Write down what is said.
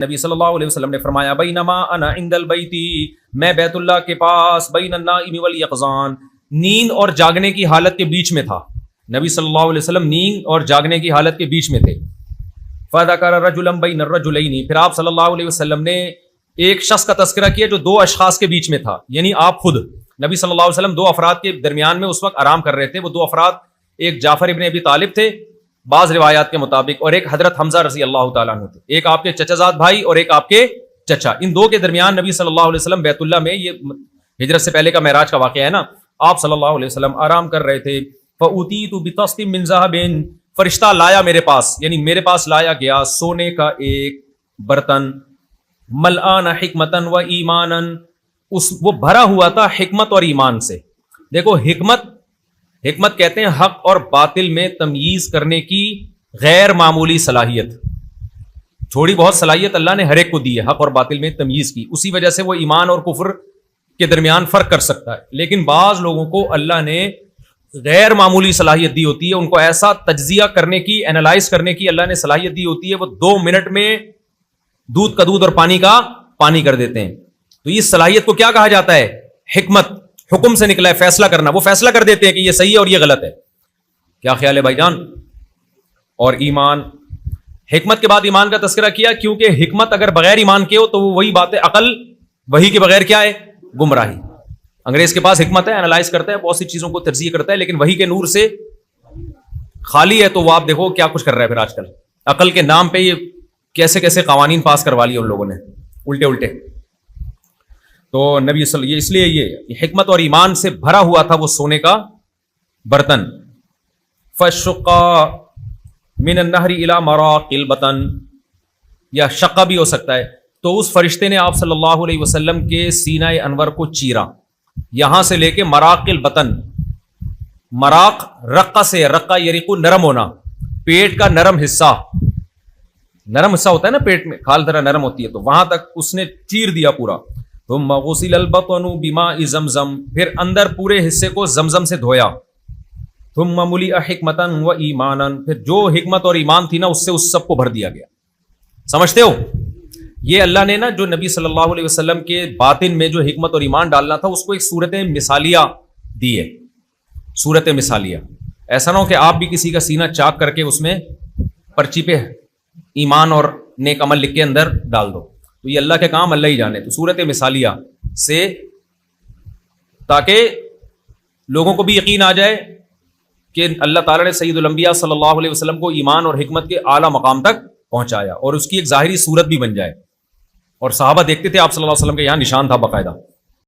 نبی صلی اللہ علیہ وسلم نے فرمایا بینما انا عند البیتی، میں بیت اللہ کے پاس بین النائم والیقظان، نیند اور جاگنے کی حالت کے بیچ میں تھا. نبی صلی اللہ علیہ وسلم نیند اور جاگنے کی حالت کے بیچ میں تھے. فذکر رجلا بین الرجلین، پھر آپ صلی اللہ علیہ وسلم نے ایک شخص کا تذکرہ کیا جو دو اشخاص کے بیچ میں تھا، یعنی آپ خود. نبی صلی اللہ علیہ وسلم دو افراد کے درمیان میں اس وقت آرام کر رہے تھے. وہ دو افراد ایک جعفر ابن ابی طالب تھے بعض روایات کے مطابق، اور ایک حضرت حمزہ رضی اللہ تعالیٰ عنہ تھے. ایک آپ کے چچا زاد بھائی اور ایک آپ کے چچا. ان دو کے درمیان نبی صلی اللہ علیہ وسلم بیت اللہ میں، یہ ہجرت سے پہلے کا معراج کا واقعہ ہے نا، آپ صلی اللہ علیہ وسلم آرام کر رہے تھے. فأوتیت بطست من ذهب، فرشتہ لایا میرے پاس، یعنی میرے پاس لایا گیا سونے کا ایک برتن، ملآن حکمتا و ایمانا، وہ بھرا ہوا تھا حکمت اور ایمان سے. دیکھو حکمت کہتے ہیں حق اور باطل میں تمییز کرنے کی غیر معمولی صلاحیت. تھوڑی بہت صلاحیت اللہ نے ہر ایک کو دی ہے حق اور باطل میں تمییز کی، اسی وجہ سے وہ ایمان اور کفر کے درمیان فرق کر سکتا ہے. لیکن بعض لوگوں کو اللہ نے غیر معمولی صلاحیت دی ہوتی ہے، ان کو ایسا تجزیہ کرنے کی، اینالائز کرنے کی اللہ نے صلاحیت دی ہوتی ہے، وہ 2 منٹ میں دودھ کا دودھ اور پانی کا پانی کر دیتے ہیں. تو اس صلاحیت کو کیا کہا جاتا ہے؟ حکمت. حکم سے نکلا ہے فیصلہ کرنا، وہ فیصلہ کر دیتے ہیں کہ یہ صحیح ہے اور یہ غلط ہے. کیا خیال ہے بھائی جان؟ اور ایمان، حکمت کے بعد ایمان کا تذکرہ کیا، کیونکہ حکمت اگر بغیر ایمان کے ہو تو وہ وہی بات ہے، عقل وہی کے بغیر کیا ہے؟ گمراہی. انگریز کے پاس حکمت ہے، انالائز کرتا ہے، بہت سی چیزوں کو تجزیہ کرتا ہے، لیکن وہی کے نور سے خالی ہے. تو وہ آپ دیکھو کیا کچھ کر رہا ہے پھر آج کل. عقل کے نام پہ یہ کیسے کیسے قوانین پاس کروا لیے ان لوگوں نے، الٹے. تو نبی صلی اللہ علیہ وسلم، اس لیے یہ حکمت اور ایمان سے بھرا ہوا تھا وہ سونے کا برتن. فشقا من النہر الی مراق البطن، یا شقا بھی ہو سکتا ہے. تو اس فرشتے نے آپ صلی اللہ علیہ وسلم کے سینہ انور کو چیرا، یہاں سے لے کے مراق البطن. مراق رقہ سے، رقہ یریق نرم ہونا، پیٹ کا نرم حصہ ہوتا ہے نا پیٹ میں، کھال طرح نرم ہوتی ہے، تو وہاں تک اس نے چیر دیا پورا. ثم غسل البطن بماء زمزم، پھر اندر پورے حصے کو زمزم سے دھویا. ثم ملئ حکمتا و ایمانا، پھر جو حکمت اور ایمان تھی نا اس سے اس سب کو بھر دیا گیا. سمجھتے ہو؟ یہ اللہ نے نا جو نبی صلی اللہ علیہ وسلم کے باطن میں جو حکمت اور ایمان ڈالنا تھا اس کو ایک صورت مثالیہ دی ہے. صورت مثالیہ. ایسا نہ ہو کہ آپ بھی کسی کا سینہ چاک کر کے اس میں پرچی پہ ایمان اور نیک عمل لکھ کے اندر ڈال دو. تو یہ اللہ کے کام اللہ ہی جانے. تو صورت مثالیہ سے تاکہ لوگوں کو بھی یقین آ جائے کہ اللہ تعالیٰ نے سید الانبیاء صلی اللہ علیہ وسلم کو ایمان اور حکمت کے اعلیٰ مقام تک پہنچایا، اور اس کی ایک ظاہری صورت بھی بن جائے. اور صحابہ دیکھتے تھے آپ صلی اللہ علیہ وسلم کے یہاں نشان تھا باقاعدہ.